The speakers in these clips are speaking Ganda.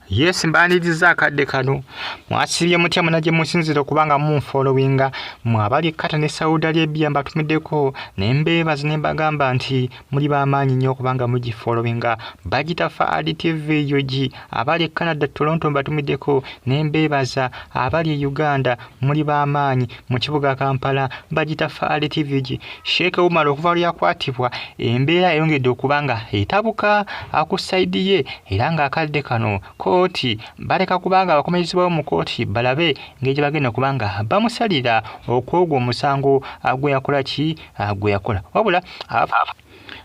Yes, mbaniriza akadde kano mwasibye mutya munaje musinziro kubanga munfollowinga mwabali kata ne Saudi Arabia mbatumiddeko nembeebazi nembagamba nti muli bamaanyi nnyo kubanga mugifollowinga Bagita Faadi TV yogi abali Canada Toronto mbatumiddeko nembeebaza abali Uganda muli bamaanyi mu kibuga Kampala Bagita Faadi TV yogi Sheikh Umar okuva lyakwatibwa embeera eyongedde okubanga etabuka akusaidiye era nga akadde kano kooti baleka kubanga abakomerezebwawo mu kooti balabe ng'egye bagenda kubanga bamusalira okwogwa omusango gwe yakola ki gwe yakola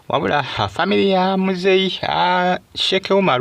wabula family ya muzeyi Sheikh Umar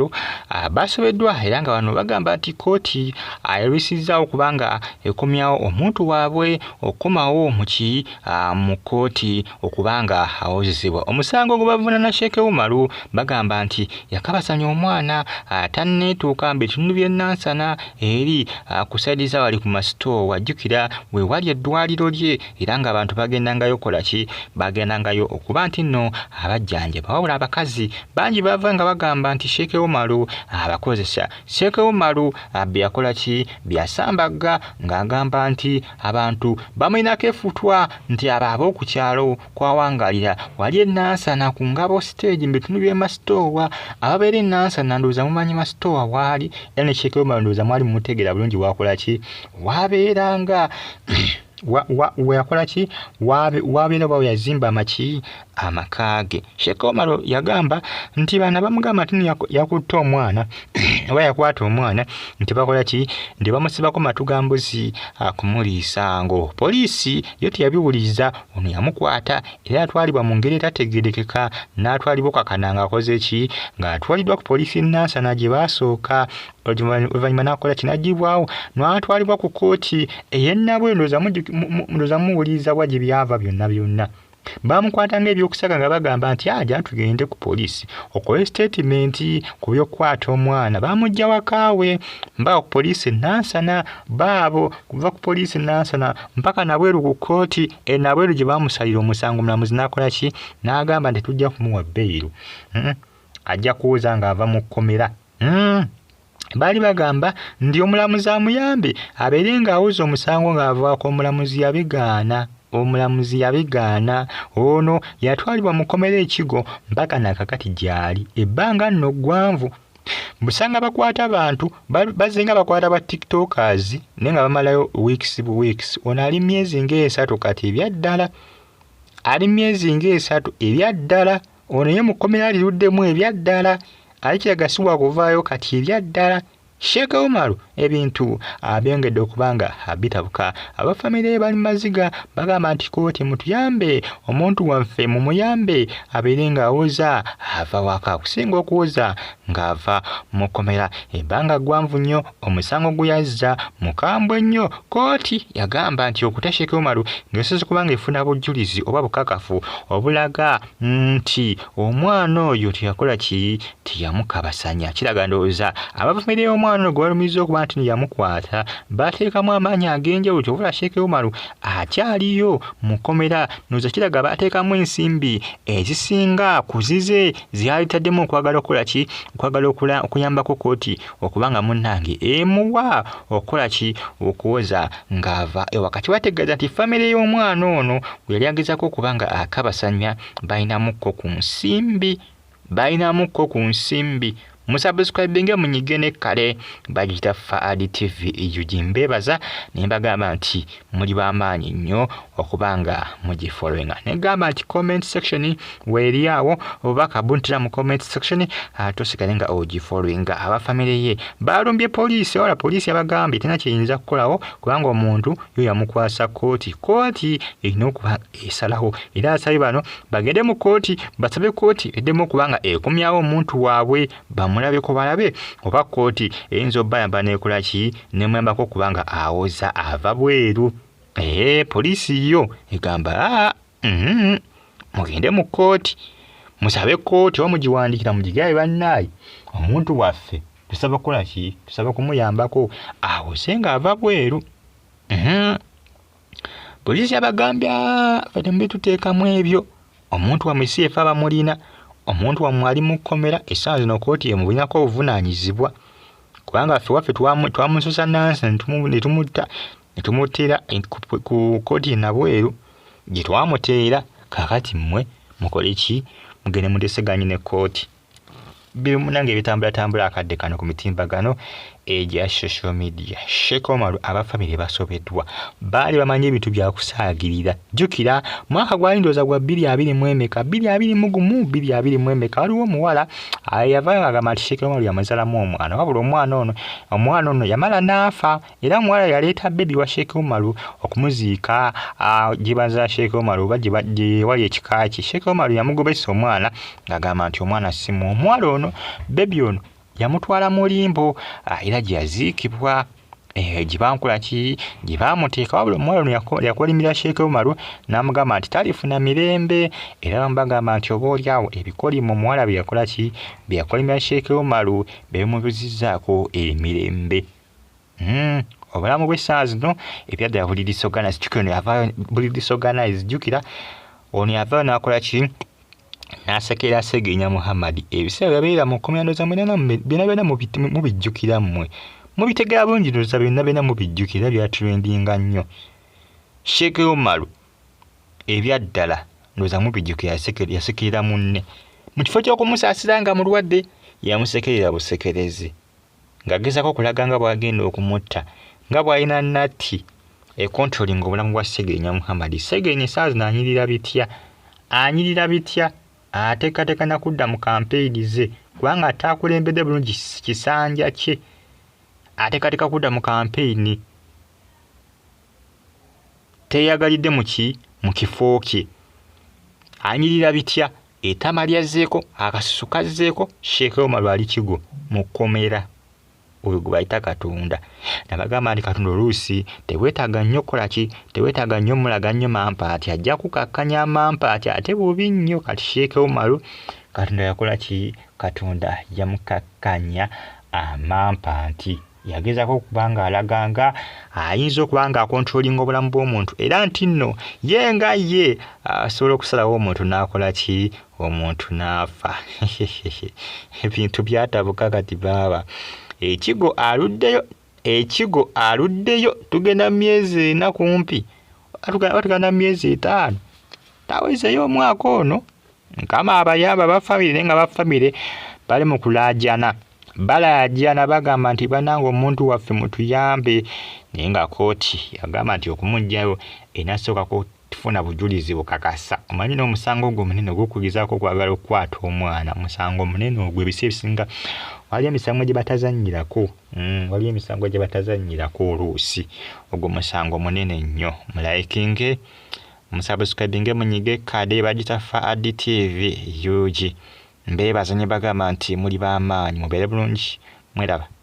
basobeddwa era nga bano bagamba nti kooti ayerwisizaawo kubanga ekomyawo omuntu waabwe okomawo mu kooti okubanga awozesebwa omusango gwe bavunaana Sheikh Umar bagamba nti yakabasanya omwana tanneetuuka mbitundu by'ennansana eri kusaidiza wali ku masitoo wajjukira we wali eddwaliro lye era nga abantu bagendangayo kola ki bagendangayo okuba nti nno abajjanjaba wabula abakazi bangi bava nga bagamba nti Sheikh Umar abakozesa Sheikh Umar byakola ki byasambaga ng'agamba nti abantu bamwinako efutwa nti abo ku kyalo kwawangalira wali ennansana ku ngabo stage mbitundu by'emasitoowa ababeera ennansana ndowooza mumanyi masitoowa waali era ne Sheikh Umar ndowooza mwali mumutegeera bulungi wakola ki wabeeranga wakola ki wabeera bawe yazimba amakaage Sheikh Umar yagamba nti bana bamugamba nti yakutte omwana oba yakwata omwana nti bakola ki ndi bamusibako matugambuzi kumuliisa ngo poliisi yo teyabiwuliza ono yamukwata era atwalibwa mu ngeri etategerekeka n'atwalibwa kakananga akoze ki ng'atwaliddwa ku poliisi nansana gye baasooka oluvannyuma n'akola kinagibwawo n'atwalibwa ku kooti ey'ennabwe ndowooza muwuliriza bwa gye byava byonna bamukwata ng'ebyokusaka nga bagamba nti ajja tugende ku poliisi okole statement ku by'okukwata omwana bamujja wakaawe mbawo ku poliisi nansana baabo kuva ku poliisi nansana mpaka nabweru ku kooti nabweru gye bamusalira omusango mulamuzi n'akola ki n'agamba nti tujja kumuwa bbeeru ajja kuwuza ng'ava mu kkomera baali bagamba ndi omulamuzi amuyambe abeere ng'awuza omusango ng'avaako omulamuzi yabigaana ono yatwalibwa mu kkomera ekigo mpaka nakakati gyali ebbanga nno ggwanvu busanga bakwata abantu bazenga bakwata ba tiktokers naye nga bamalayo weeks ono ali myezi ng'esatu kati ebyaddala ono ye mu kkomera liruddemu ebyaddala alikiragasibwa kuvaayo kati ebyaddala Sheikh Umar ebintu abyongedde okubanga bitabuka abafamile bali maziga bagamba nti kooti mutuyambe omuntu waffe mumuyambe abeere ng'awoza ava waka kusinga okuwoza ng'ava mu kkomera ebbanga ggwanvu nnyo omusango guyazza mukambwe nnyo kooti yagamba nti okuta Sheikh Umar ng'esobola kubanga efuna bujulizi oba bukakafu obulaga nti omwana oyo teyakola ki teyamukabasanya kiraga ndowooza abafamile omwana gwe balumirizza okuba nti yamukwata bateekamu amaanyi ag'enjawulo kyobula Sheikh Umar akyaliyo mu kkomera ndowooza kiraga bateekamu ensimbi ezisinga kuzize ziyalitaddemu okwagala okukola ki okwagala okuyambako kooti okubanga munnange emuwa okukola ki okuwoza ng'ava ewakati bategeeza nti famire y'omwana ono bwe yali agezaako okubanga akabasanya balinamukko ku nsimbi musubscribe munyige ne kale Bagita Faadi TV yujimbebaza nembagamba nti muli bamaanyi nnyo okubanga mugifollowinga negamba nti comment section weeriawo obaka buntira mu comment section tosigale nga ogifollowinga abafamile ye balumbye poliisi wala poliisi yabagambye tena kiyinza kukolawo kubanga omuntu yo yamukwasa kooti erina okuba esalawo era asabye bano bagende mu kooti basabe kooti eddemu okubanga ekomyawo omuntu waabwe bamulabeko balabe oba kooti eyinza obbayamba nekola ki nemuyambako kubanga awoza ava bweru poliisi yo egamba mugende mu kooti musabe kooti oba mugiwandikira mugigabe bannaayi omuntu waffe tusaba kukola ki tusaba kumuyambako awoze nga ava bweru poliisi yabagambya fete mbituteekamu ebyo omuntu wamwe efa abamulina omuntu wamwe ali mu kkomera essaawa zino kooti emulinako obuvunaanyizibwa kubanga ffe waffe twamususa nansi ne tumutera ku kkooti nabweru gye twamuteera. Kaakati mmwe mukole ki? Mugende muteseganye ne kkooti. Bimunange ebitambula akadde kano ku mitimbagano egya social media. Sheikh Omar abafamily basobeddwa baali bamanyi ebintu bya kusaagirira. Jjukira mwaka gwali ndowooza gwa 2020 waliwo omuwala yavaayo agamba nti Sheikh Omar yamuzaalamu omwana, wabula omwana ono yamala n'afa, era omuwala yaleeta bebi wa Sheikh Omar okumuziika gye bazaala Sheikh Omar oba gye wali ekika kye. Sheikh Omar yamugobesa omwana ng'agamba nti omwana simu. Omuwala ono bebi ono yamutwala mu limbo era gye yaziikibwa gye bankola ki gye baamuteeka. Wabula omuwala ono yakolimira Sheikh Omar n'amugamba nti talifuna mirembe, era bamugamba nti oba oliawo ebikolimo omuwala bye yakola ki bye yakolimira Sheikh Omar bimubuzizzaako emirembe. Obulamu bw'essaawa zino ebyaddala buli disorganized. Jjukira ono yavaayo n'akola ki n'asekera Segeenya Muhammad. Ebiseera byabeera mu 1980 mubijjukira mmwe, mubitegeera bulungi, ndowooza byonna mubijjukira, byatrendinga nnyo. Sheikh Omar ebyaddala ndowooza mubijjukira, yasekerera munne mu kifo ky'okumusaasira nga mulwadde, yamusekerera busekerezi ng'agezaako okulaga nga bw'agenda okumutta, nga bw'alina natti ekontrolinga obulamu bwa Segeenya Muhammad. Segeenya essaawa zino anyirira bitya ateekateeka na kudda mu kampeyini ze, kubanga ataakulembedde bulungi kisanja kye, ateekateeka kudda mu kampeyini, teyagalidde mu kifo kye. Anyirira bitya, ettama lyazzeeko, akasusu kazzeeko, Sheikh Omar ali kigo mu kkomera. Oyo gwe bayita Katonda. Nabagamba nti Katonda oluusi teweetaaga nnyo kukola ki, teweetaaga nnyo mulaga nnyo mampaati, ajja kukakkanya mampaati ate bubi nnyo. Kati Sheikh Omar Katonda yakola ki? Katonda yamukakkanya amampaati. Yagezaako okuba ng'alaga nga ayinza okuba ng'akontrolinga obulamu bw'omuntu, era nti nno ye nga ye asobola okusalawo omuntu n'akola ki? Omuntu n'afa. Ebintu byatabuka kati baaba. Ekigo aluddeyo, tugenda myezi 4 kumpi, tugenda myezi 5, tawezeyo omwaka ono. Nkama abayamba bafamire nga bafamire bali mu kulaajana, bagamba nti banange omuntu waffe mutuyambe, naye nga kooti yagamba nti okumuggyayo enasooka kufuna bujulizi bukakasa. Omanyi n'omusango ogwo munene ogw'okugezaako okwagala okukwata omwana, musango munene ogwo. Ebiseera ebisinga waliyo emisango gye batazannyirako, oluusi ogwo musango munene nnyo. Mulayikinge, musubscribinge, munyige kade bagita Faadi TV UG. Mbeebaza ne bagamba nti muli b'amaanyi, mubeere bulungi, mweraba.